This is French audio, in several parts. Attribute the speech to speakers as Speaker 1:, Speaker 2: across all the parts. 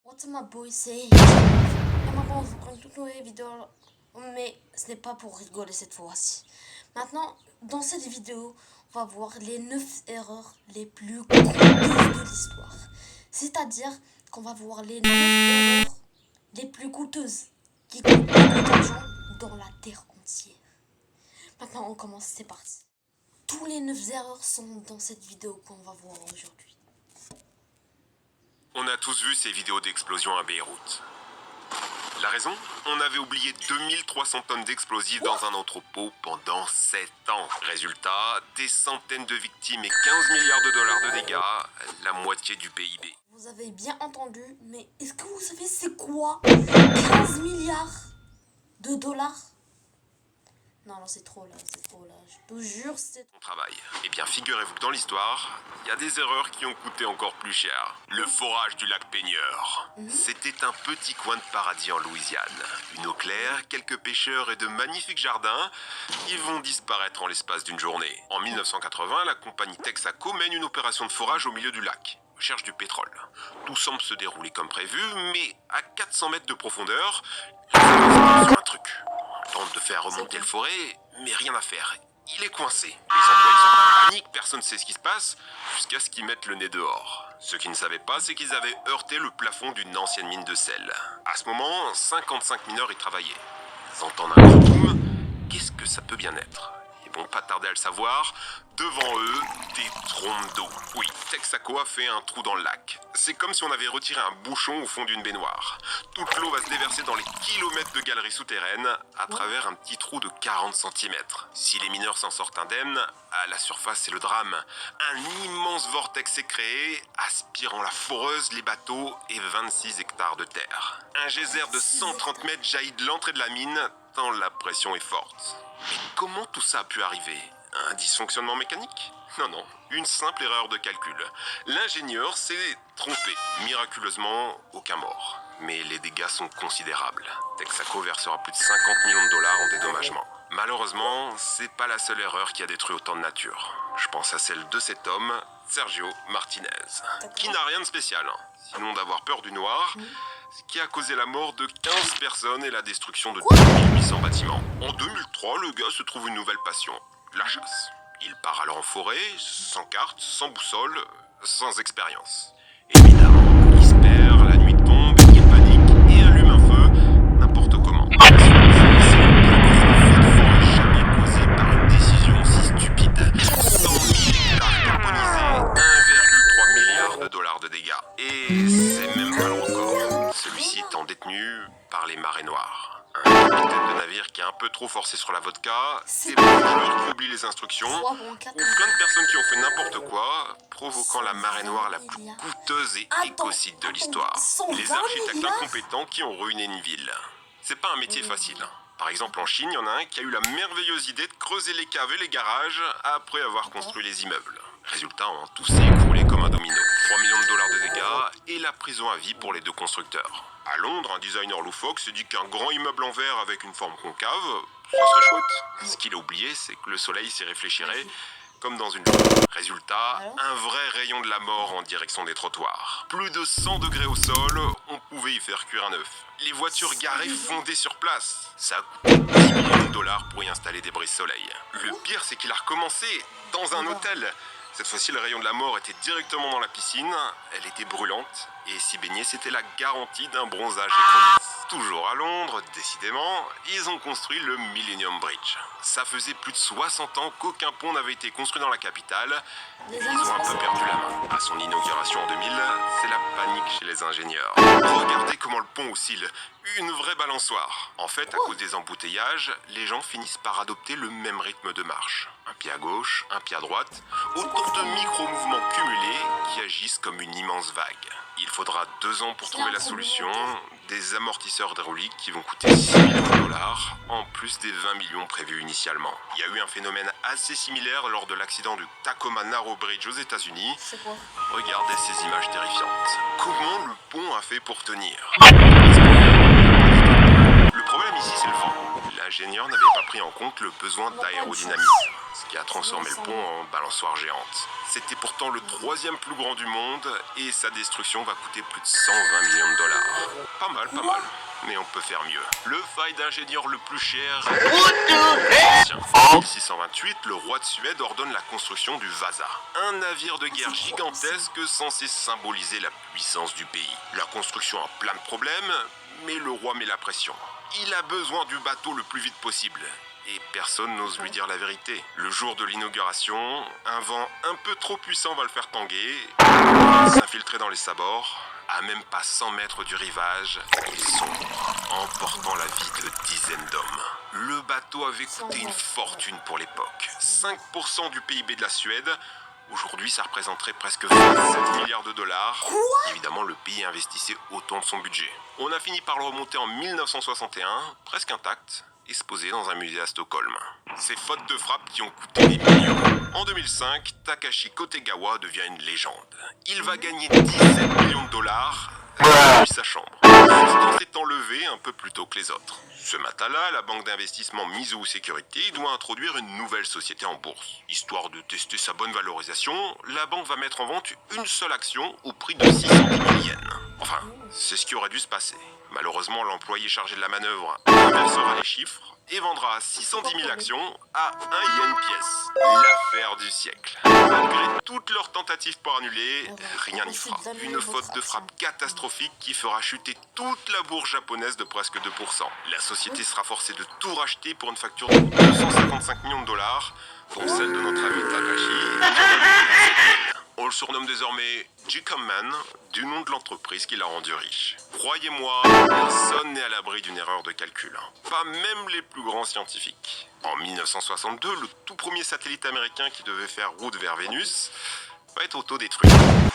Speaker 1: What's up my boy, c'est et maintenant on vous prend une toute nouvelle vidéo, mais ce n'est pas pour rigoler cette fois-ci. Maintenant, dans cette vidéo, on va voir les 9 erreurs les plus coûteuses de l'histoire. C'est-à-dire qu'on va voir les 9 erreurs les plus coûteuses qui coûtent beaucoup d'argent dans la terre entière. Maintenant on commence, c'est parti. Tous les 9 erreurs sont dans cette vidéo qu'on va voir aujourd'hui.
Speaker 2: On a tous vu ces vidéos d'explosion à Beyrouth. La raison ? On avait oublié 2300 tonnes d'explosifs dans un entrepôt pendant 7 ans. Résultat, des centaines de victimes et 15 milliards de dollars de dégâts, la moitié du PIB.
Speaker 1: Vous avez bien entendu, mais est-ce que vous savez c'est quoi 15 milliards de dollars? Non, c'est trop là, je te jure, c'est...
Speaker 2: On travaille. Eh bien, figurez-vous que dans l'histoire, il y a des erreurs qui ont coûté encore plus cher. Le forage du lac Peigneur. C'était un petit coin de paradis en Louisiane. Une eau claire, quelques pêcheurs et de magnifiques jardins. Ils vont disparaître en l'espace d'une journée. En 1980, la compagnie Texaco mène une opération de forage au milieu du lac. Cherche du pétrole. Tout semble se dérouler comme prévu, mais à 400 mètres de profondeur, les amis sur un truc. On tente de faire remonter le forêt, mais rien à faire. Il est coincé. Les employés sont en panique, personne ne sait ce qui se passe, jusqu'à ce qu'ils mettent le nez dehors. Ce qu'ils ne savaient pas, c'est qu'ils avaient heurté le plafond d'une ancienne mine de sel. À ce moment, 55 mineurs y travaillaient. Ils entendent un gros boom. Qu'est-ce que ça peut bien être ? Ils vont pas tarder à le savoir. Devant eux, des trompes d'eau. Oui, Texaco a fait un trou dans le lac. C'est comme si on avait retiré un bouchon au fond d'une baignoire. Toute l'eau va se déverser dans les kilomètres de galeries souterraines à travers un petit trou de 40 cm. Si les mineurs s'en sortent indemnes, à la surface c'est le drame. Un immense vortex s'est créé, aspirant la foreuse, les bateaux et 26 hectares de terre. Un geyser de 130 mètres jaillit de l'entrée de la mine, tant la pression est forte. Mais comment tout ça a pu arriver ? Un dysfonctionnement mécanique ? Non, une simple erreur de calcul. L'ingénieur s'est trompé. Miraculeusement, aucun mort. Mais les dégâts sont considérables. Texaco versera plus de 50 millions de dollars en dédommagement. Malheureusement, c'est pas la seule erreur qui a détruit autant de nature. Je pense à celle de cet homme, Sergio Martinez, qui n'a rien de spécial, sinon d'avoir peur du noir, ce qui a causé la mort de 15 personnes et la destruction de 2800 bâtiments. En 2003, le gars se trouve une nouvelle passion, la chasse. Il part alors en forêt, sans carte, sans boussole, sans expérience. Évidemment, il se perd, la nuit tombe, il panique et allume un feu, n'importe comment. C'est le plus gros feu de forêt jamais causé par une décision si stupide. 100 000 hectares carbonisés, 1,3 milliard de dollars de dégâts. Et c'est même pas le record. Celui-ci étant détenu par les marées noires. Un capitaine de navire qui a un peu trop forcé sur la vodka, des plongeurs qui oublient les instructions, ou plein de personnes qui ont fait n'importe quoi, provoquant la marée noire la plus coûteuse et écocide de l'histoire. Les architectes incompétents qui ont ruiné une ville. C'est pas un métier facile. Par exemple, en Chine, il y en a un qui a eu la merveilleuse idée de creuser les caves et les garages après avoir construit les immeubles. Résultat, tout s'est écroulé comme un domino. 3 millions de dollars de dégâts et la prison à vie pour les deux constructeurs. À Londres, un designer loufoque s'est dit qu'un grand immeuble en verre avec une forme concave, ça serait chouette. Ce qu'il a oublié, c'est que le soleil s'y réfléchirait comme dans une lampe. Résultat, un vrai rayon de la mort en direction des trottoirs. Plus de 100 degrés au sol, on pouvait y faire cuire un œuf. Les voitures garées fondaient sur place. Ça a coûté 10 millions de dollars pour y installer des brises-soleil. Le pire, c'est qu'il a recommencé dans un hôtel. Cette fois-ci, le rayon de la mort était directement dans la piscine, elle était brûlante, et s'y baigner, c'était la garantie d'un bronzage économique. Toujours à Londres, décidément, ils ont construit le Millennium Bridge. Ça faisait plus de 60 ans qu'aucun pont n'avait été construit dans la capitale, et ils ont un peu perdu la main. À son inauguration en 2000, c'est la panique chez les ingénieurs. Regardez comment le pont oscille, une vraie balançoire. En fait, à cause des embouteillages, les gens finissent par adopter le même rythme de marche. Un pied à gauche, un pied à droite, autant de micro-mouvements cumulés qui agissent comme une immense vague. Il faudra 2 ans pour trouver la solution, des amortisseurs hydrauliques qui vont coûter 6 millions de dollars, en plus des 20 millions prévus initialement. Il y a eu un phénomène assez similaire lors de l'accident du Tacoma Narrow Bridge aux États-Unis. Regardez ces images terrifiantes. Comment le pont a fait pour tenir ? Le problème ici, c'est le vent. L'ingénieur n'avait pas pris en compte le besoin d'aérodynamisme. qui a transformé le pont en balançoire géante. C'était pourtant le troisième plus grand du monde et sa destruction va coûter plus de 120 millions de dollars. Pas mal, pas mal. Mais on peut faire mieux. Le faille d'ingénieur le plus cher... En 1628, le roi de Suède ordonne la construction du Vasa, un navire de guerre gigantesque censé symboliser la puissance du pays. La construction a plein de problèmes, mais le roi met la pression. Il a besoin du bateau le plus vite possible. Et personne n'ose lui dire la vérité. Le jour de l'inauguration, un vent un peu trop puissant va le faire tanguer, s'infiltrer dans les sabords. À même pas 100 mètres du rivage, il sombre, emportant la vie de dizaines d'hommes. Le bateau avait coûté une fortune pour l'époque. 5% du PIB de la Suède. Aujourd'hui, ça représenterait presque 27 milliards de dollars. Évidemment, le pays investissait autant de son budget. On a fini par le remonter en 1961, presque intact, et se poser dans un musée à Stockholm. Ces fautes de frappe qui ont coûté des millions. En 2005, Takashi Kotegawa devient une légende. Il va gagner 17 millions de dollars depuis sa chambre. Son s'est enlevé un peu plus tôt que les autres. Ce matin-là, la banque d'investissement Mizuho Security doit introduire une nouvelle société en bourse. Histoire de tester sa bonne valorisation, la banque va mettre en vente une seule action au prix de 610 000 yens. Enfin, c'est ce qui aurait dû se passer. Malheureusement, l'employé chargé de la manœuvre inversera les chiffres et vendra 610 000 actions à 1 yen pièce. L'affaire du siècle. Malgré toutes leurs tentatives pour annuler, rien n'y fera. Une faute de frappe catastrophique qui fera chuter toute la bourse japonaise de presque 2%. La société sera forcée de tout racheter pour une facture de 255 millions de dollars, dont celle de notre ami Takashi. On le surnomme désormais G-Com Man, du nom de l'entreprise qui l'a rendu riche. Croyez-moi, personne n'est à l'abri d'une erreur de calcul. Pas même les plus grands scientifiques. En 1962, le tout premier satellite américain qui devait faire route vers Vénus va être autodétruit.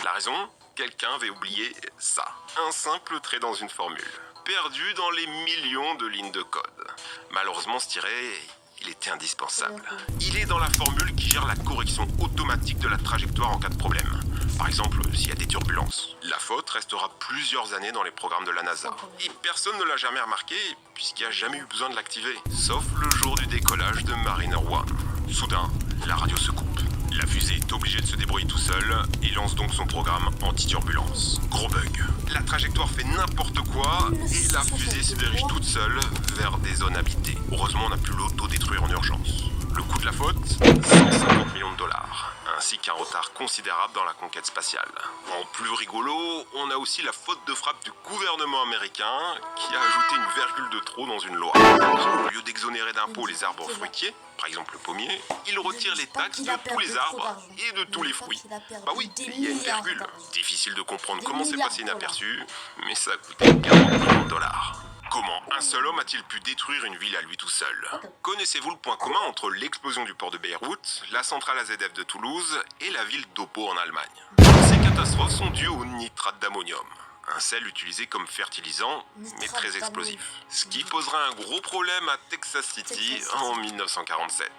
Speaker 2: La raison ? Quelqu'un avait oublié ça. Un simple trait dans une formule. Perdu dans les millions de lignes de code. Malheureusement, ce tiret... il était indispensable. Il est dans la formule qui gère la correction automatique de la trajectoire en cas de problème. Par exemple, s'il y a des turbulences. La faute restera plusieurs années dans les programmes de la NASA. Et personne ne l'a jamais remarqué, puisqu'il n'y a jamais eu besoin de l'activer. Sauf le jour du décollage de Mariner One. Soudain, la radio se coupe. La fusée est obligée de se débrouiller tout seul et lance donc son programme anti-turbulence. Gros bug. La trajectoire fait n'importe quoi et la fusée se dirige toute seule vers des zones habitées. Heureusement, on a pu l'auto-détruire en urgence. Le coût de la faute, 150 millions de dollars, ainsi qu'un retard considérable dans la conquête spatiale. En plus rigolo, on a aussi la faute de frappe du gouvernement américain qui a ajouté une virgule de trop dans une loi. Au lieu d'exonérer d'impôts les arbres fruitiers, par exemple le pommier, il retire les taxes de tous les arbres et de tous les fruits. Bah oui, il y a une virgule. Difficile de comprendre comment c'est passé inaperçu, mais ça a coûté 40 millions de dollars. Comment un seul homme a-t-il pu détruire une ville à lui tout seul ? Connaissez-vous le point commun entre l'explosion du port de Beyrouth, la centrale AZF de Toulouse et la ville d'Oppo en Allemagne ? Ces catastrophes sont dues au nitrate d'ammonium, un sel utilisé comme fertilisant, mais très explosif. Ce qui posera un gros problème à Texas City en 1947.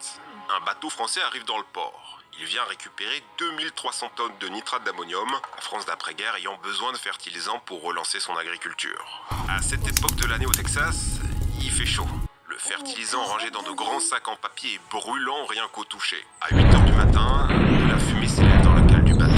Speaker 2: Un bateau français arrive dans le port. Il vient récupérer 2300 tonnes de nitrate d'ammonium, la France d'après-guerre ayant besoin de fertilisants pour relancer son agriculture. À cette époque de l'année au Texas, il fait chaud. Le fertilisant rangé dans de grands sacs en papier est brûlant rien qu'au toucher. À 8h du matin, de la fumée s'élève dans la cale du bateau.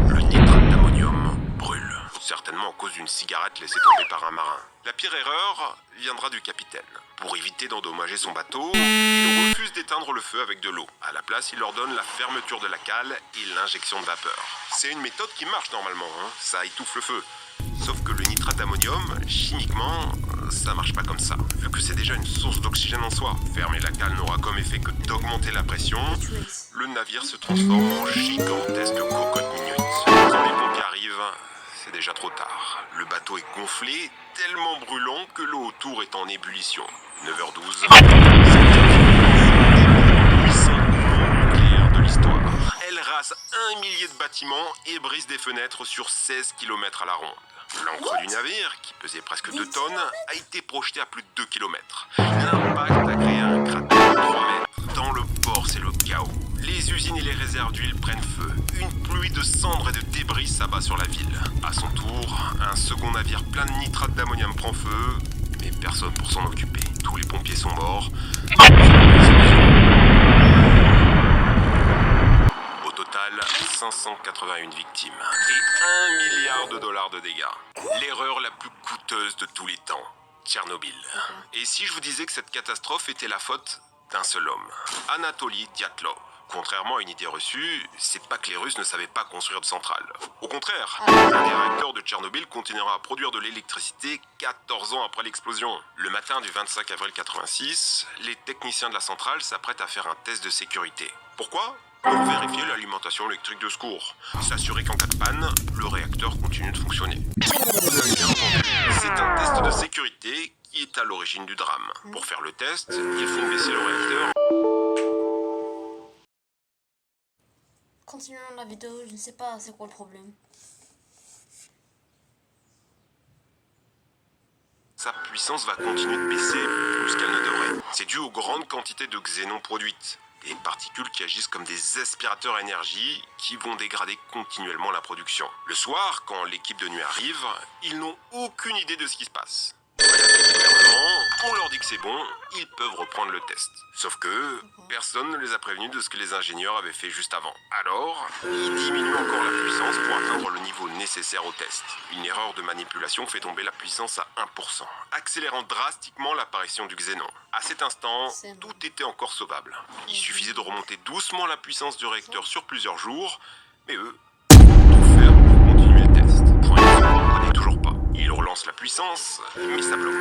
Speaker 2: Le nitrate d'ammonium brûle, certainement à cause d'une cigarette laissée tomber par un marin. La pire erreur viendra du capitaine. Pour éviter d'endommager son bateau, il refuse d'éteindre le feu avec de l'eau. À la place, il ordonne la fermeture de la cale et l'injection de vapeur. C'est une méthode qui marche normalement, ça étouffe le feu. Sauf que le nitrate d'ammonium, chimiquement, ça marche pas comme ça, vu que c'est déjà une source d'oxygène en soi. Fermer la cale n'aura comme effet que d'augmenter la pression. Le navire se transforme en gigantesque cocotte minute. Quand les pompiers arrivent, c'est déjà trop tard. Le bateau est gonflé, tellement brûlant que l'eau autour est en ébullition. 9h12, c'est nucléaire de l'histoire. Elle rase 1 millier de bâtiments et brise des fenêtres sur 16 km à la ronde. L'encre du navire, qui pesait presque 2 tonnes, a été projetée à plus de 2 km. L'impact a créé un cratère de 3 mètres. Dans le port, c'est le chaos. Les usines et les réserves d'huile prennent feu. Une pluie de cendres et de débris s'abat sur la ville. À son tour, un second navire plein de nitrate d'ammonium prend feu, mais personne pour s'en occuper. Tous les pompiers sont morts. 581 victimes et 1 milliard de dollars de dégâts. L'erreur la plus coûteuse de tous les temps, Tchernobyl. Et si je vous disais que cette catastrophe était la faute d'un seul homme, Anatoly Dyatlov. Contrairement à une idée reçue, c'est pas que les Russes ne savaient pas construire de centrales. Au contraire, un des réacteurs de Tchernobyl continuera à produire de l'électricité 14 ans après l'explosion. Le matin du 25 avril 86, les techniciens de la centrale s'apprêtent à faire un test de sécurité. Pourquoi ? Pour vérifier l'alimentation électrique de secours. S'assurer qu'en cas de panne, le réacteur continue de fonctionner. C'est un test de sécurité qui est à l'origine du drame. Pour faire le test, ils font baisser le réacteur.
Speaker 1: Continuons la vidéo, je ne sais pas c'est quoi le problème.
Speaker 2: Sa puissance va continuer de baisser plus qu'elle ne devrait. C'est dû aux grandes quantités de xénon produites. Des particules qui agissent comme des aspirateurs à énergie qui vont dégrader continuellement la production. Le soir, quand l'équipe de nuit arrive, ils n'ont aucune idée de ce qui se passe. On leur dit que c'est bon, ils peuvent reprendre le test. Sauf que personne ne les a prévenus de ce que les ingénieurs avaient fait juste avant. Alors, ils diminuent encore la puissance pour atteindre le niveau nécessaire au test. Une erreur de manipulation fait tomber la puissance à 1%, accélérant drastiquement l'apparition du xénon. À cet instant, tout était encore sauvable. Il suffisait de remonter doucement la puissance du réacteur sur plusieurs jours, mais eux, tout faire pour continuer le test. Quand ils ne comprenaient toujours pas. Ils relancent la puissance, mais ça bloque.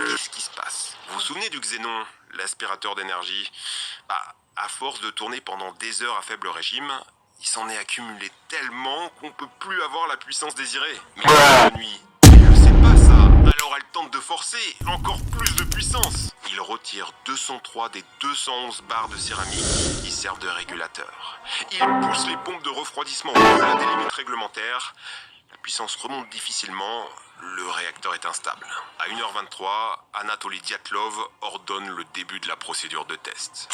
Speaker 2: Qu'est-ce qui se passe ? Vous vous souvenez du xénon, l'aspirateur d'énergie ? À force de tourner pendant des heures à faible régime, il s'en est accumulé tellement qu'on peut plus avoir la puissance désirée. Mais la nuit, elle ne sait pas ça. Alors elle tente de forcer encore plus de puissance. Il retire 203 des 211 barres de céramique qui servent de régulateur. Il pousse les pompes de refroidissement au-delà des limites réglementaires. La puissance remonte difficilement, le réacteur est instable. À 1h23, Anatoly Dyatlov ordonne le début de la procédure de test.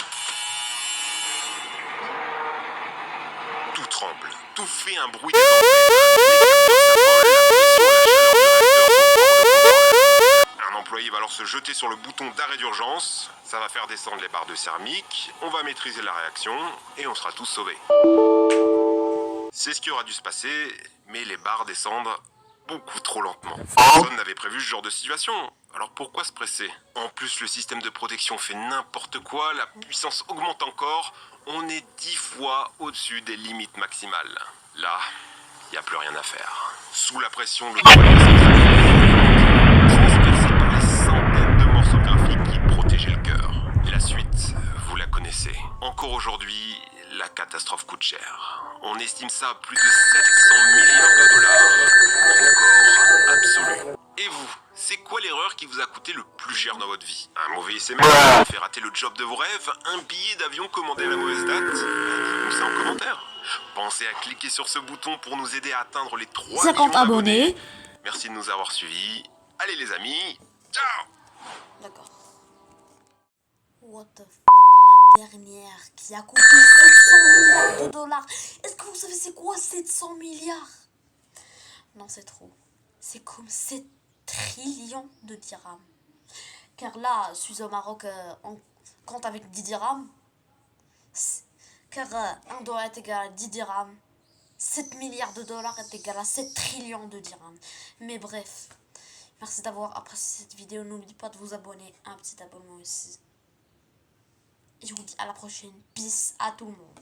Speaker 2: Tout tremble, tout fait un bruit des Un employé va alors se jeter sur le bouton d'arrêt d'urgence, ça va faire descendre les barres de céramique, on va maîtriser la réaction et on sera tous sauvés. C'est ce qui aura dû se passer, mais les barres descendent beaucoup trop lentement. Personne n'avait prévu ce genre de situation, alors pourquoi se presser ? En plus, le système de protection fait n'importe quoi, la puissance augmente encore, on est 10 fois au-dessus des limites maximales. Là, il n'y a plus rien à faire. Sous la pression, le transpercé par les centaines de morceaux graphiques qui protégeaient le cœur. La suite, vous la connaissez. Encore aujourd'hui, la catastrophe coûte cher. On estime ça à plus de 700 milliards de dollars. Record absolu. Et vous, c'est quoi l'erreur qui vous a coûté le plus cher dans votre vie ? Un mauvais SMS qui fait rater le job de vos rêves ? Un billet d'avion commandé à la mauvaise date ? Dites-nous ça en commentaire. Pensez à cliquer sur ce bouton pour nous aider à atteindre les 3
Speaker 1: 50
Speaker 2: millions d'abonnés.
Speaker 1: abonnés.
Speaker 2: Merci de nous avoir suivis. Allez les amis, ciao.
Speaker 1: D'accord. What the fuck, la dernière qui a coûté 700 milliards de dollars. Est-ce que vous savez c'est quoi 700 milliards ? Non, c'est trop. C'est comme 7 trillions de dirhams. Car là, je suis au Maroc, on compte avec 10 dirhams. Car 1 dollar est égal à 10 dirhams. 7 milliards de dollars est égal à 7 trillions de dirhams. Mais bref, merci d'avoir apprécié cette vidéo. N'oubliez pas de vous abonner. Un petit abonnement ici. Et je vous dis à la prochaine. Peace à tout le monde.